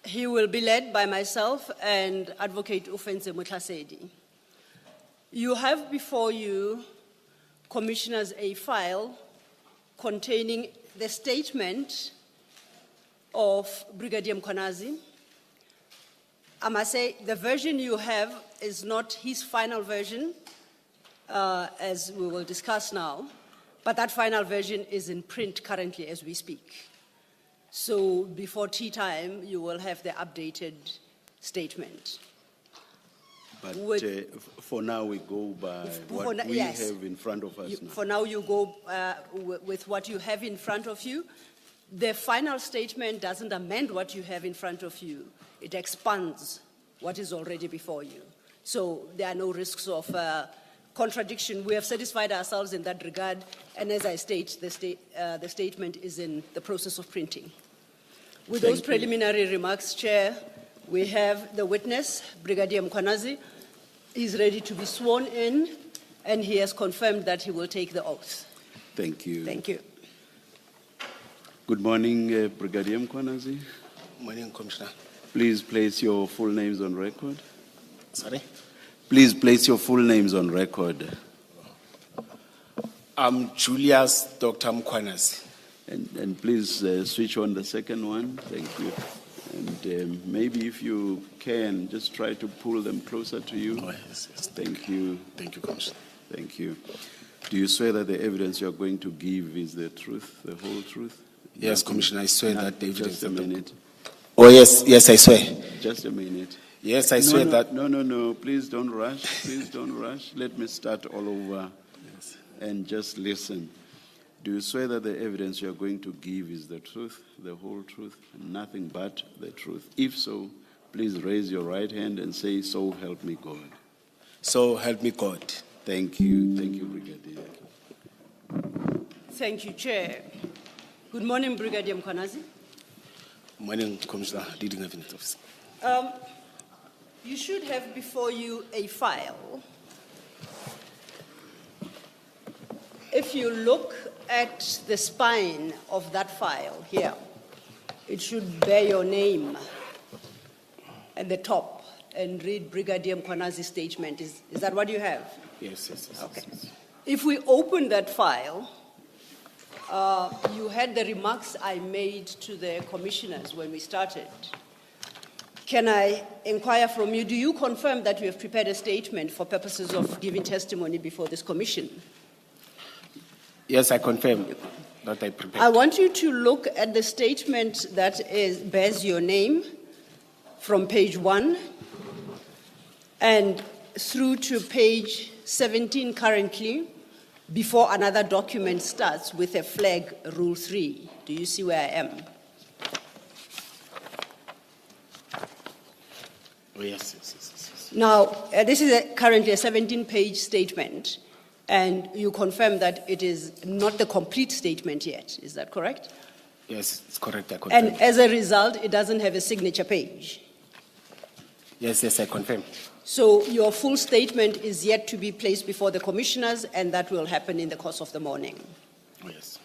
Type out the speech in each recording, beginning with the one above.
He will be led by myself and Advocate Ufense Mutlasedi. You have before you, Commissioners, a file containing the statement of Brigadier Mkwanazi. I must say, the version you have is not his final version, as we will discuss now, but that final version is in print currently as we speak. So before tea time, you will have the updated statement. But for now, we go by what we have in front of us now. For now, you go with what you have in front of you. The final statement doesn't amend what you have in front of you. It expands what is already before you. So there are no risks of contradiction. We have satisfied ourselves in that regard. And as I state, the statement is in the process of printing. With those preliminary remarks, Chair, we have the witness, Brigadier Mkwanazi. He's ready to be sworn in, and he has confirmed that he will take the oath. Thank you. Thank you. Good morning, Brigadier Mkwanazi. Morning, Commissioner. Please place your full names on record. Sorry? Please place your full names on record. I'm Julius Dr. Mkwanazi. And please switch on the second one. Thank you. And maybe if you can, just try to pull them closer to you. Oh, yes. Thank you. Thank you, Commissioner. Thank you. Do you swear that the evidence you are going to give is the truth, the whole truth? Yes, Commissioner, I swear that the evidence. Just a minute. Oh, yes, I swear. Just a minute. Yes, I swear that. No. Please don't rush. Please don't rush. Let me start all over and just listen. Do you swear that the evidence you are going to give is the truth, the whole truth, and nothing but the truth? If so, please raise your right hand and say, "So help me God." So help me God. Thank you. Thank you, Brigadier. Thank you, Chair. Good morning, Brigadier Mkwanazi. Morning, Commissioner, leading evidence officer. You should have before you a file. If you look at the spine of that file here, it should bear your name at the top and read Brigadier Mkwanazi's statement. Is that what you have? Yes. Okay. If we open that file, you had the remarks I made to the commissioners when we started. Can I inquire from you, do you confirm that you have prepared a statement for purposes of giving testimony before this commission? Yes, I confirm that I prepared. I want you to look at the statement that bears your name from page 1 and through to page 17 currently, before another document starts with a flag, Rule 3. Do you see where I am? Oh, yes. Now, this is currently a 17-page statement, and you confirm that it is not the complete statement yet. Is that correct? Yes, it's correct. I confirm. And as a result, it doesn't have a signature page. Yes, I confirm. So your full statement is yet to be placed before the commissioners, and that will happen in the course of the morning. Oh, yes.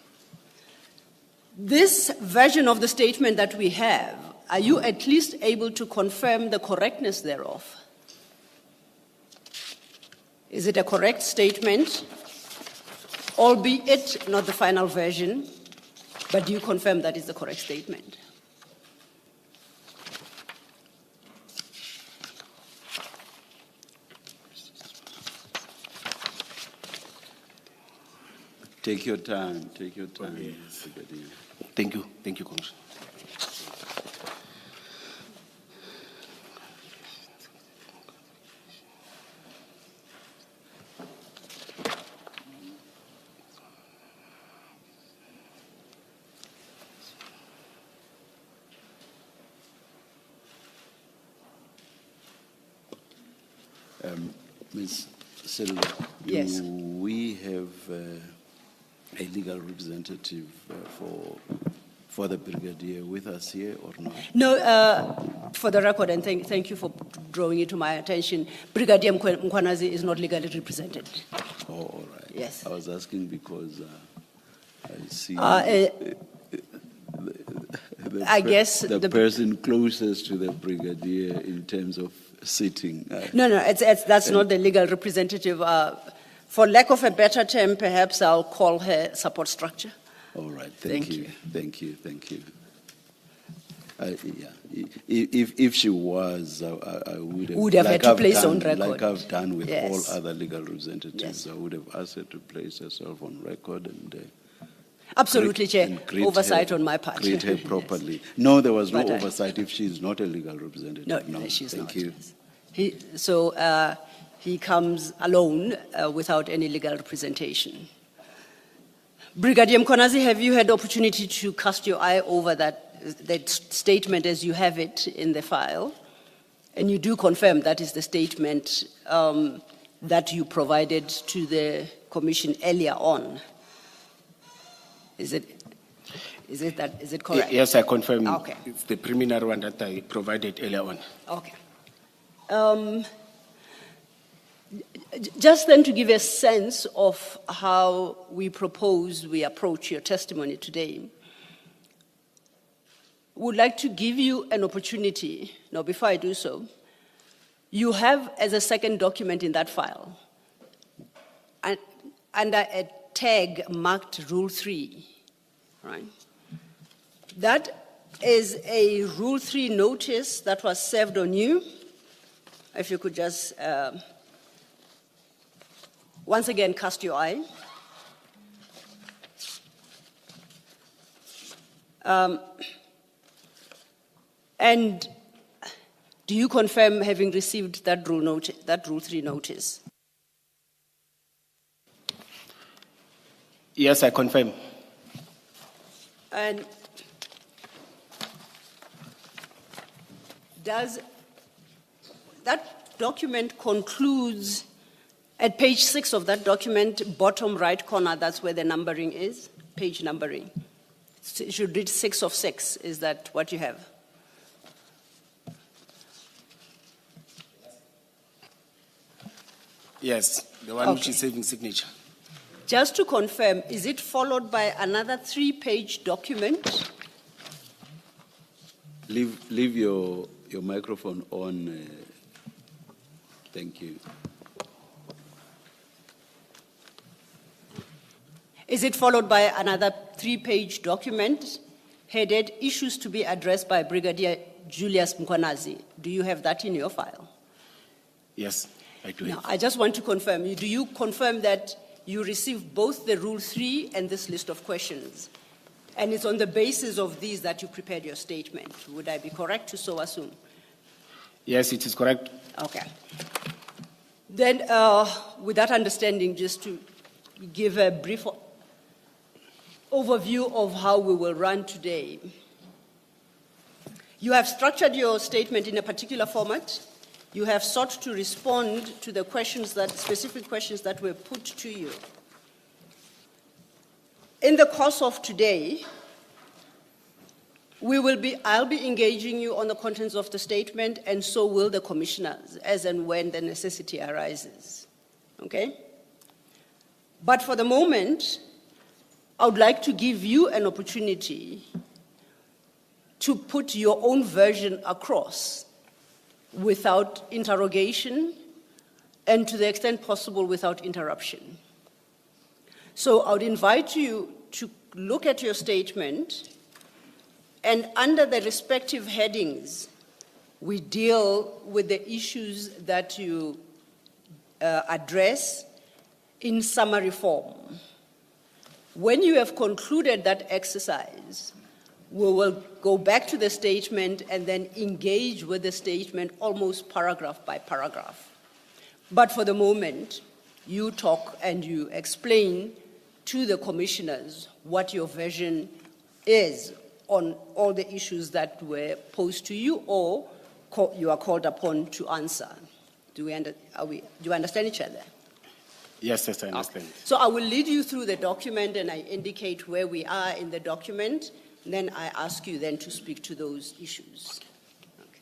This version of the statement that we have, are you at least able to confirm the correctness thereof? Is it a correct statement, albeit not the final version, but do you confirm that is the correct statement? Take your time. Take your time. Yes. Thank you, Commissioner. Ms. Silva, Yes. do we have a legal representative for the brigadier with us here or not? No, for the record, and thank you for drawing it to my attention, Brigadier Mkwanazi is not legally represented. Oh, all right. Yes. I was asking because I see I guess the person closest to the brigadier in terms of sitting. No, that's not the legal representative. For lack of a better term, perhaps I'll call her support structure. All right, Thank thank you. Yeah. If she was, I would have had to place on record. Like I've done with Yes. all other legal representatives. Yes. I would have asked her to place herself on record and Absolutely, Chair. and greet Oversight her, on my part. Greet her Yes. properly. No, there was no But I- oversight if she's not a legal representative. No, she's thank not. you. He comes alone without any legal representation. Brigadier Mkwanazi, have you had opportunity to cast your eye over that statement as you have it in the file? And you do confirm that is the statement that you provided to the commission earlier on? Is it correct? Yes, I confirm. Okay. It's the preliminary one that I provided earlier on. Okay. Just then to give a sense of how we approach your testimony today, would like to give you an opportunity. Now, before I do so, you have as a second document in that file, under a tag marked Rule 3, right? That is a Rule 3 notice that was served on you. If you could just once again cast your eye. And do you confirm having received that Rule 3 notice? Yes, I confirm. And does that document concludes at page 6 of that document, bottom right corner, that's where the numbering is, page numbering. It should read 6 of 6. Is that what you have? Yes, the one which is saving signature. Just to confirm, is it followed by another 3-page document? Leave your microphone on. Thank you. Is it followed by another 3-page document headed Issues to be Addressed by Brigadier Julius Mkwanazi? Do you have that in your file? Yes, I do. Now, I just want to confirm, do you confirm that you received both the Rule 3 and this list of questions? And it's on the basis of these that you prepared your statement. Would I be correct to so assume? Yes, it is correct. Okay. Then, with that understanding, just to give a brief overview of how we will run today. You have structured your statement in a particular format. You have sought to respond to the specific questions that were put to you. In the course of today, I'll be engaging you on the contents of the statement, and so will the commissioners, as and when the necessity arises. Okay? But for the moment, I would like to give you an opportunity to put your own version across without interrogation and, to the extent possible, without interruption. So I would invite you to look at your statement, and under the respective headings, we deal with the issues that you address in summary form. When you have concluded that exercise, we will go back to the statement and then engage with the statement almost paragraph by paragraph. But for the moment, you talk and you explain to the commissioners what your version is on all the issues that were posed to you or you are called upon to answer. Do you understand each other? Yes, I understand. So I will lead you through the document and I indicate where we are in the document. Then I ask you then to speak to those issues. Okay.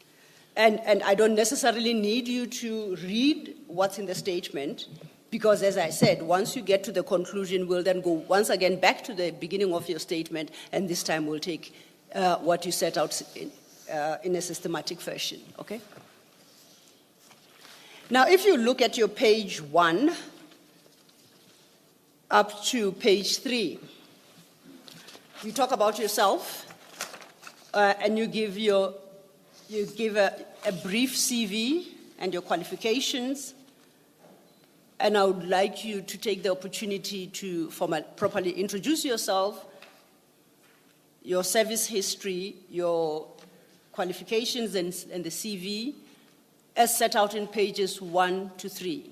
And I don't necessarily need you to read what's in the statement, because as I said, once you get to the conclusion, we'll then go once again back to the beginning of your statement, and this time we'll take what you set out in a systematic fashion, okay? Now, if you look at your page 1 up to page 3, you talk about yourself, and you give a brief CV and your qualifications, and I would like you to take the opportunity to properly introduce yourself, your service history, your qualifications and the CV, as set out in pages 1 to 3.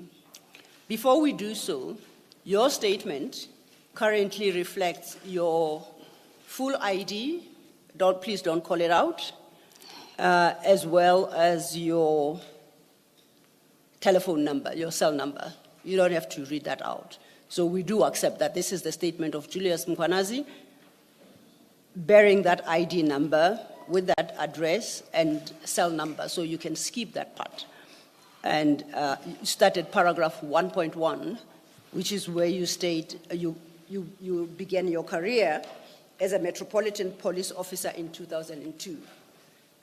Before we do so, your statement currently reflects your full ID, please don't call it out, as well as your telephone number, your cell number. You don't have to read that out. So we do accept that this is the statement of Julius Mkwanazi, bearing that ID number with that address and cell number, so you can skip that part. And you started paragraph 1.1, which is where you state you began your career as a Metropolitan Police Officer in 2002.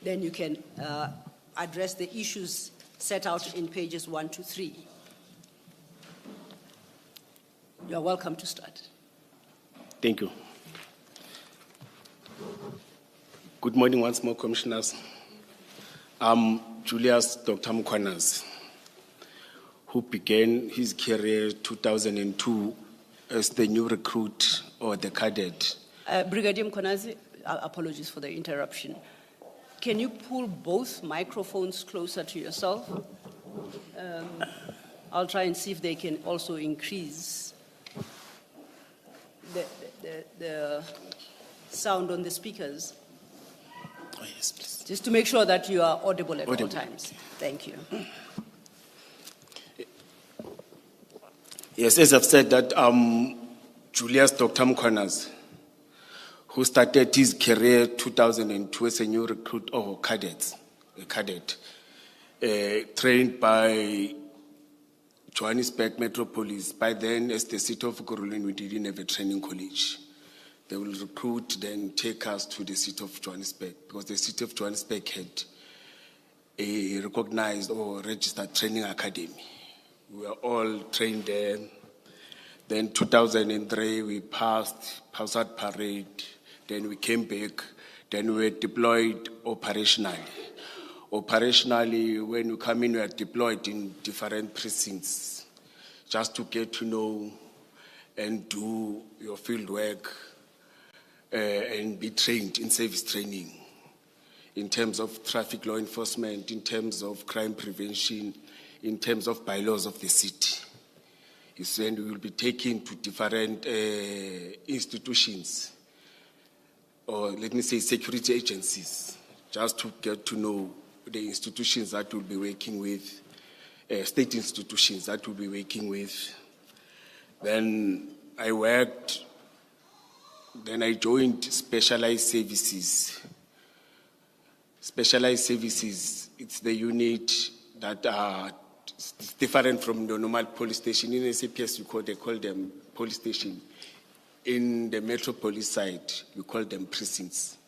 Then you can address the issues set out in pages 1 to 3. You're welcome to start. Thank you. Good morning once more, Commissioners. I'm Julius Dr. Mkwanazi, who began his career 2002 as the new recruit or the cadet. Brigadier Mkwanazi, apologies for the interruption. Can you pull both microphones closer to yourself? I'll try and see if they can also increase the sound on the speakers. Oh, yes, please. Just to make sure that you are audible at all times. Thank you. Yes, as I've said that Julius Dr. Mkwanazi, who started his career 2002 as a new recruit or a cadet, trained by Johannesburg Metropolis. By then, as the city of Kuruleni, we didn't have a training college. They will recruit, then take us to the city of Johannesburg, because the city of Johannesburg had a recognized or registered training academy. We were all trained there. Then 2003, we passed out parade. Then we came back. Then we were deployed operationally. Operationally, when you come in, we are deployed in different precincts, just to get to know and do your field work and be trained in service training in terms of traffic law enforcement, in terms of crime prevention, in terms of bylaws of the city. You see, and we will be taken to different institutions, or let me say security agencies, just to get to know the institutions that we'll be working with, state institutions that we'll be working with. Then I joined specialized services. Specialized services, it's the unit that are different from the normal police station. In SAPS, they call them police station. In the metropolis side, we call them precincts.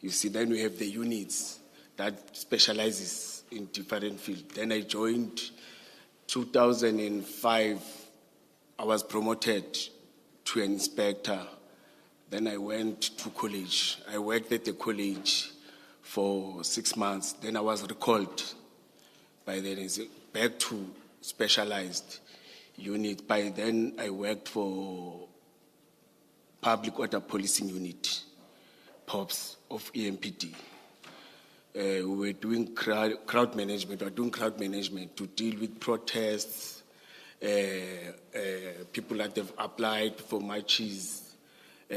You see, then we have the units that specializes in different fields. Then I joined 2005. I was promoted to an inspector. Then I went to college. I worked at the college for 6 months. Then I was recalled by then back to specialized unit. By then I worked for Public Order Policing Unit, POPs of Empd. We were doing crowd management. We were doing crowd management to deal with protests, people that have applied for marches,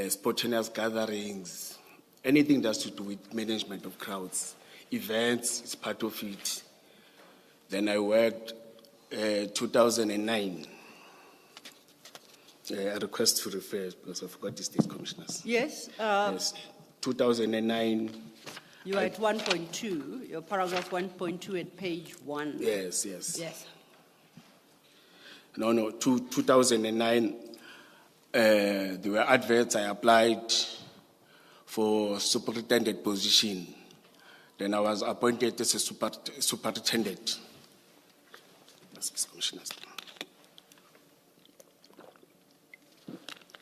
spontaneous gatherings, anything that's to do with management of crowds. Events is part of it. Then I worked 2009. I request to refer because I forgot the state commissioners. Yes. Yes, 2009. You are at 1.2, your paragraph 1.2 at page 1. Yes. Yes. No, 2009, there were adverts I applied for superintendent position. Then I was appointed as a superintendent.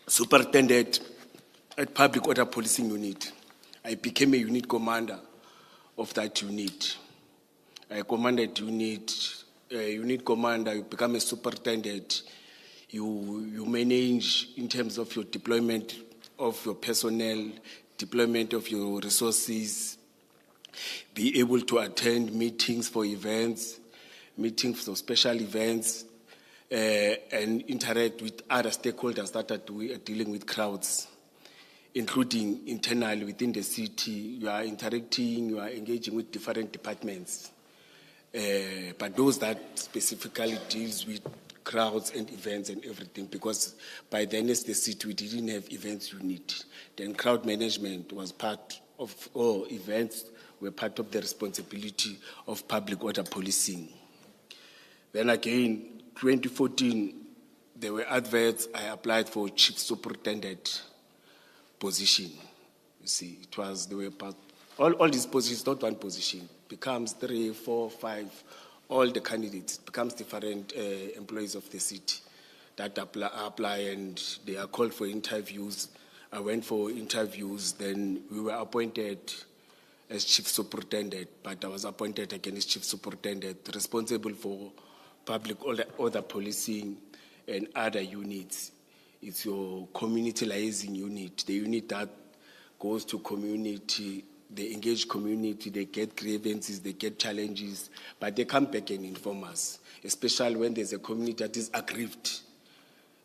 Superintendent at Public Order Policing Unit. I became a unit commander of that unit. I commanded unit commander, you become a superintendent, you manage in terms of your deployment of your personnel, deployment of your resources, be able to attend meetings for events, meetings for special events, and interact with other stakeholders that are dealing with crowds, including internally within the city. You are interacting, you are engaging with different departments. But those that specifically deals with crowds and events and everything, because by then as the city we didn't have events unit. Then crowd management was part of, or events were part of the responsibility of public order policing. Then again, 2014, there were adverts, I applied for chief superintendent position. You see, it was, there were part, all these positions, not one position, becomes 3, 4, 5, all the candidates, becomes different employees of the city that apply and they are called for interviews. I went for interviews, then we were appointed as chief superintendent, but I was appointed again as chief superintendent, responsible for public order policing and other units. It's your community liaison unit, the unit that goes to community, they engage community, they get grievances, they get challenges, but they come back and inform us, especially when there's a community that is aggrieved.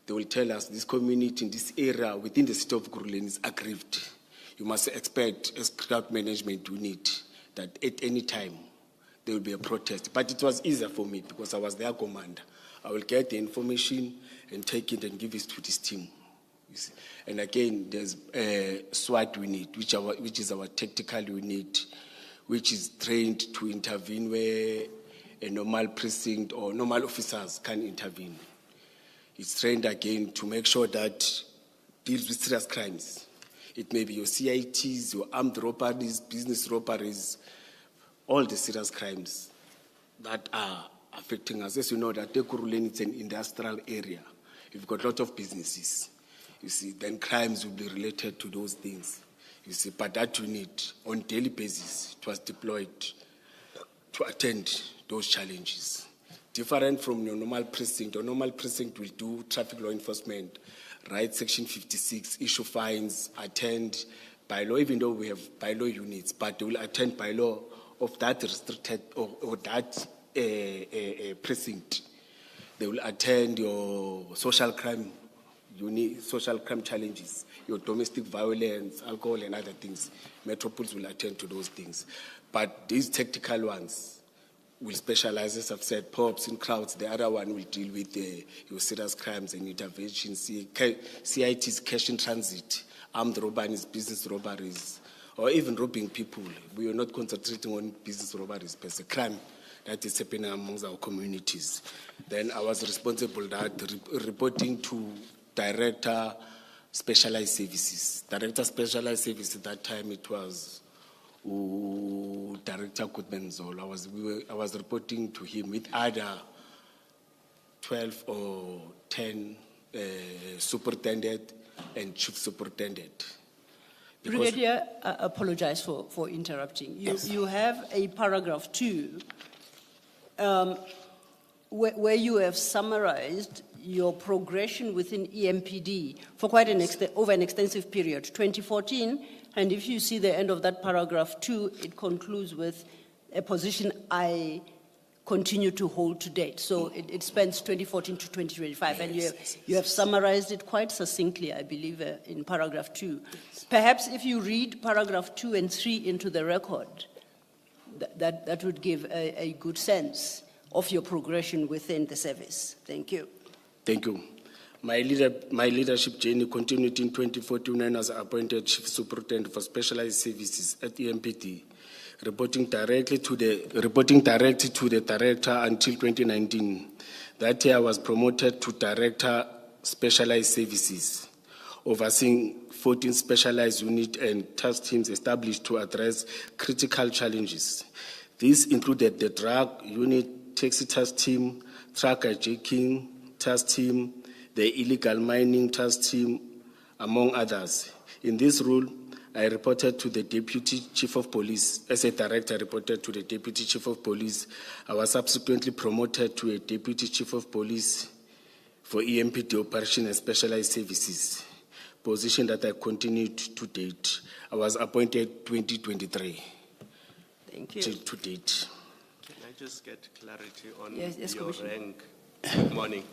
They will tell us this community in this area within the city of Gruleni is aggrieved. You must expect as crowd management unit that at any time there will be a protest. But it was easier for me because I was their commander. I will get the information and take it and give it to this team. You see. And again, there's a SWAT unit, which is our tactical unit, which is trained to intervene where a normal precinct or normal officers can intervene. It's trained again to make sure that deals with serious crimes. It may be your CITs, your armed robberies, business robberies, all the serious crimes that are affecting us. As you know, that Ekurhuleni is an industrial area. You've got a lot of businesses. You see, then crimes will be related to those things. You see, but that unit, on a daily basis, it was deployed to attend those challenges. Different from your normal precinct. Your normal precinct will do traffic law enforcement, right? Section 56, issue fines, attend by law, even though we have bylaw units, but they will attend by law of that restricted or that precinct. They will attend your social crime unit, social crime challenges, your domestic violence, alcohol and other things. Metropolis will attend to those things. But these tactical ones will specialize, as I've said, POPs in crowds. The other one will deal with your serious crimes and interventions, CITs, cash in transit, armed robberies, business robberies, or even robbing people. We are not concentrating on business robberies, but it's a crime that is happening amongst our communities. Then I was responsible that reporting to Director Specialized Services. Director Specialized Services, at that time it was Director Kutbenzol. I was reporting to him with other 12 or 10 superintendent and chief superintendent. Brigadier, I apologize for interrupting. Yes. You have a paragraph 2 where you have summarized your progression within EMPD for quite over an extensive period, 2014, and if you see the end of that paragraph 2, it concludes with a position I continue to hold to date. So it spans 2014 to 2025, and you have summarized it quite succinctly, I believe, in paragraph 2. Perhaps if you read paragraph 2 and 3 into the record, that would give a good sense of your progression within the service. Thank you. Thank you. My leadership journey continued in 2014 when I was appointed Chief Superintendent for Specialized Services at EMPD, reporting directly to the director until 2019. That year I was promoted to Director Specialized Services. overseeing 14 specialized units and task teams established to address critical challenges. These included the drug unit, taxi task team, truck hijacking task team, the illegal mining task team, among others. In this role, I reported to the Deputy Chief of Police. As a director, I reported to the Deputy Chief of Police. I was subsequently promoted to a Deputy Chief of Police for EMPD Operation and Specialized Services, position that I continued to date. I was appointed 2023. Thank you. To date. Can I just get clarity on Yes, your Commissioner. rank? Good morning.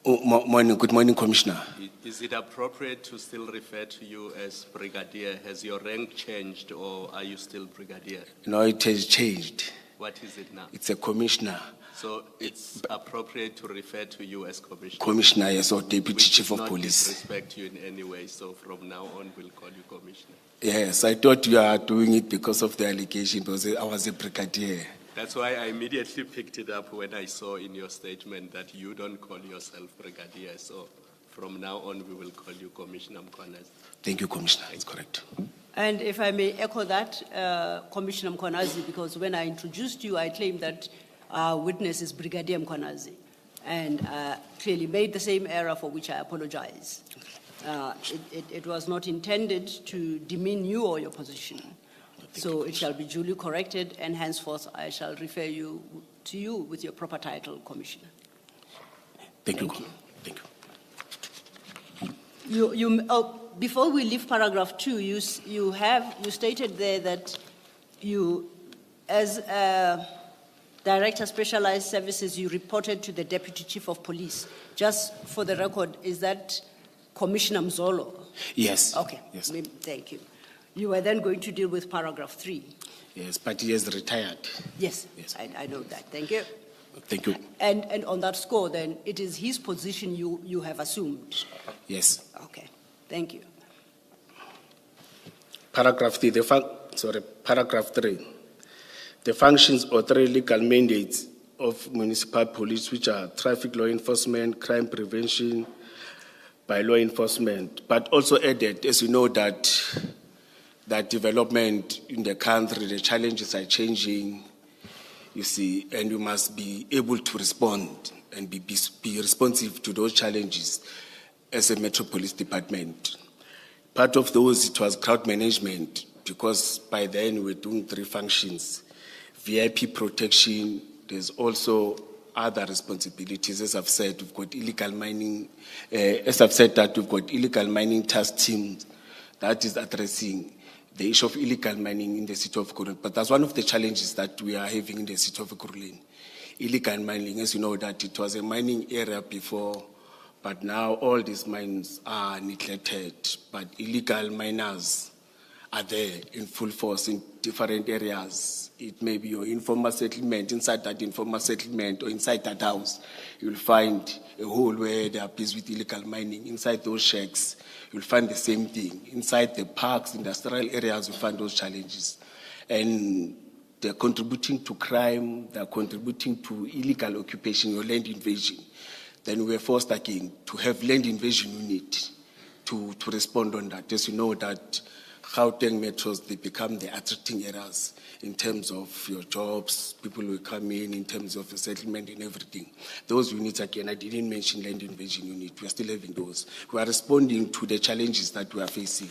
Morning. Good morning, Commissioner. Is it appropriate to still refer to you as brigadier? Has your rank changed or are you still brigadier? No, it has changed. What is it now? It's a commissioner. So it's appropriate to refer to you as commissioner? Commissioner, yes, or Deputy Which Chief does of not Police. disrespect you in any way, so from now on we'll call you commissioner. Yes, I thought you are doing it because of the allegation, because I was a brigadier. That's why I immediately picked it up when I saw in your statement that you don't call yourself brigadier. So from now on, we will call you Commissioner Mkwanazi. Thank you, Commissioner. It's correct. And if I may echo that, Commissioner Mkwanazi, because when I introduced you, I claimed that our witness is Brigadier Mkwanazi, and clearly made the same error for which I apologize. It was not intended to demean you or your position. So it shall be duly corrected, and henceforth I shall refer you with your proper title, Commissioner. Thank you. Thank you. Thank you. Before we leave paragraph 2, you stated there that you, as Director Specialized Services, you reported to the Deputy Chief of Police. Just for the record, is that Commissioner Mzolo? Yes. Okay. Yes. Thank you. You were then going to deal with paragraph 3. Yes, but he has retired. Yes. Yes. I know that. Thank you. Thank you. And on that score, then, it is his position you have assumed. Yes. Okay. Thank you. Paragraph 3. Paragraph 3. The functions or 3 legal mandates of municipal police, which are traffic law enforcement, crime prevention, by law enforcement, but also added, as you know, that development in the country, the challenges are changing, you see, and you must be able to respond and be responsive to those challenges as a Metro Police Department. Part of those, it was crowd management, because by then we were doing 3 functions: VIP protection. There's also other responsibilities. As I've said, we've got illegal mining. We've got illegal mining task teams that is addressing the issue of illegal mining in the city of Ekurhuleni. But that's one of the challenges that we are having in the city of Ekurhuleni. Illegal mining, as you know, that it was a mining area before, but now all these mines are neglected. But illegal miners are there in full force in different areas. It may be your informal settlement. Inside that informal settlement or inside that house, you'll find a hole where they are busy with illegal mining. Inside those shacks, you'll find the same thing. Inside the parks, industrial areas, you'll find those challenges. And they're contributing to crime, they're contributing to illegal occupation or land invasion. Then we're forced again to have land invasion unit to respond on that. As you know that Gauteng metros, they become the attracting areas in terms of your jobs, people will come in terms of the settlement and everything. Those units, again, I didn't mention land invasion unit. We are still having those. We are responding to the challenges that we are facing.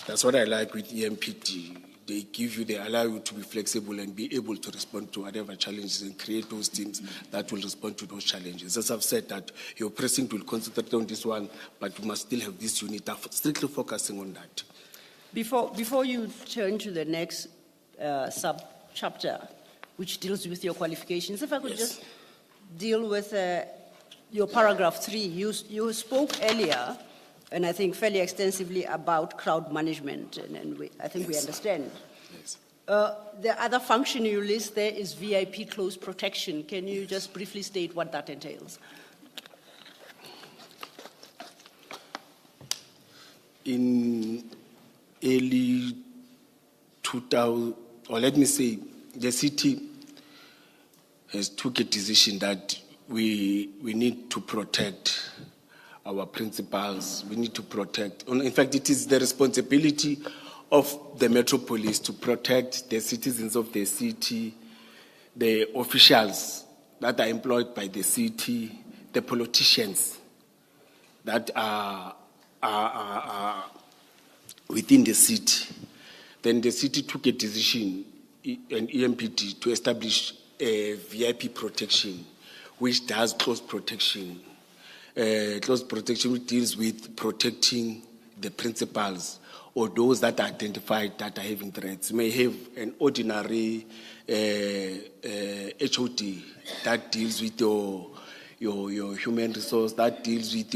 That's what I like with EMPD. They allow you to be flexible and be able to respond to whatever challenges and create those teams that will respond to those challenges. As I've said, that your precinct will concentrate on this one, but we must still have this unit strictly focusing on that. Before you turn to the next sub-chapter, which deals with your qualifications, if I could just deal with your paragraph 3. You spoke earlier, and I think fairly extensively, about crowd management, and I think we understand. Yes. The other function you list there is VIP close protection. Can you just briefly state what that entails? In early 2000, or let me say, the city has took a decision that we need to protect our principals. We need to protect. In fact, it is the responsibility of the Metro Police to protect the citizens of the city, the officials that are employed by the city, the politicians that are within the city. Then the city took a decision, an Empd, to establish a VIP protection, which does close protection. Close protection, which deals with protecting the principals or those that are identified that are having threats. You may have an ordinary HOD that deals with your human resource, that deals with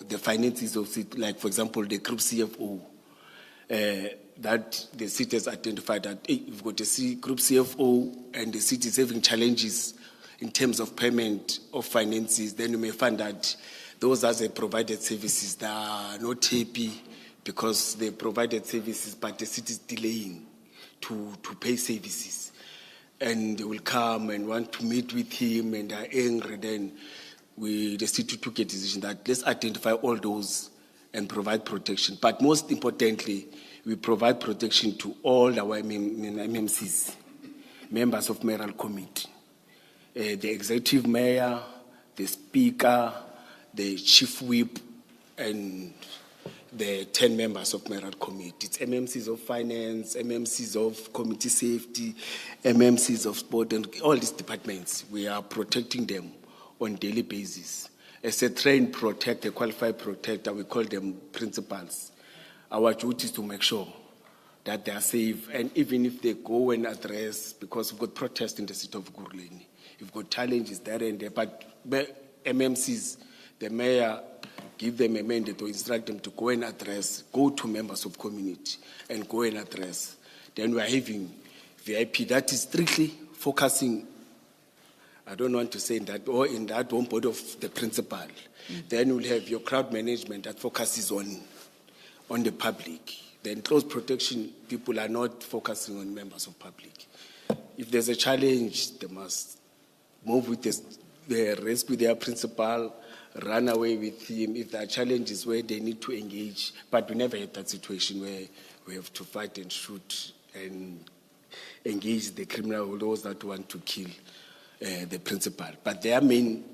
the finances of it, like for example the group CFO. That the city has identified that hey, you've got a group CFO and the city is having challenges in terms of payment of finances, then you may find that those as they provided services that are not happy because they provided services, but the city is delaying to pay services. And they will come and want to meet with him and are angry. Then the city took a decision that let's identify all those and provide protection. But most importantly, we provide protection to all our MMCs, members of mayoral committee. The executive mayor, the speaker, the chief whip, and the 10 members of mayoral committee. It's MMCs of finance, MMCs of committee safety, MMCs of sport, and all these departments. We are protecting them on a daily basis. As a trained protector, a qualified protector, we call them principals. Our duty is to make sure that they are safe, and even if they go and address, because we've got protests in the city of Guruleni, we've got challenges there and there, but MMCs, the mayor, give them a mandate to instruct them to go and address, go to members of community and go and address. Then we are having VIP that is strictly focusing, I don't want to say in that, or in that one board of the principal. Then we'll have your crowd management that focuses on the public. Then close protection, people are not focusing on members of public. If there's a challenge, they must move with the rescue their principal, run away with him. If there are challenges where they need to engage, but we never had that situation where we have to fight and shoot and engage the criminal, those that want to kill the principal. But their main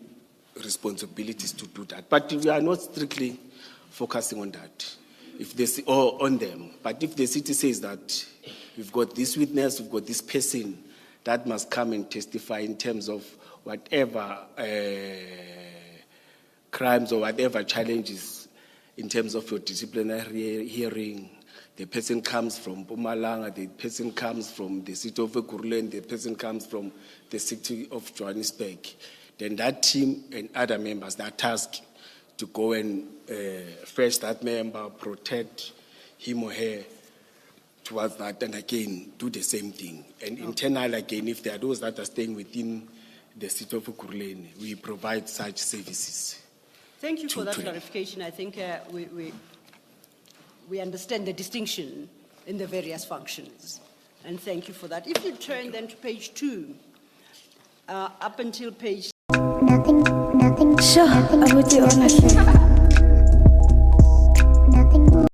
responsibility is to do that. But we are not strictly focusing on that, if they see, or on them. But if the city says that we've got this witness, we've got this person that must come and testify in terms of whatever crimes or whatever challenges in terms of your disciplinary hearing, the person comes from Mpumalanga, the person comes from the city of Ekurhuleni, the person comes from the city of Johannesburg, then that team and other members, they are tasked to go and fetch that member, protect him or her towards that, and again, do the same thing. And internal, again, if there are those that are staying within the city of Ekurhuleni, we provide such services. Thank you for that clarification. I think we understand the distinction in the various functions. And thank you for that. If you turn then to page 2, up until page... Nothing. Sure, I would do honestly.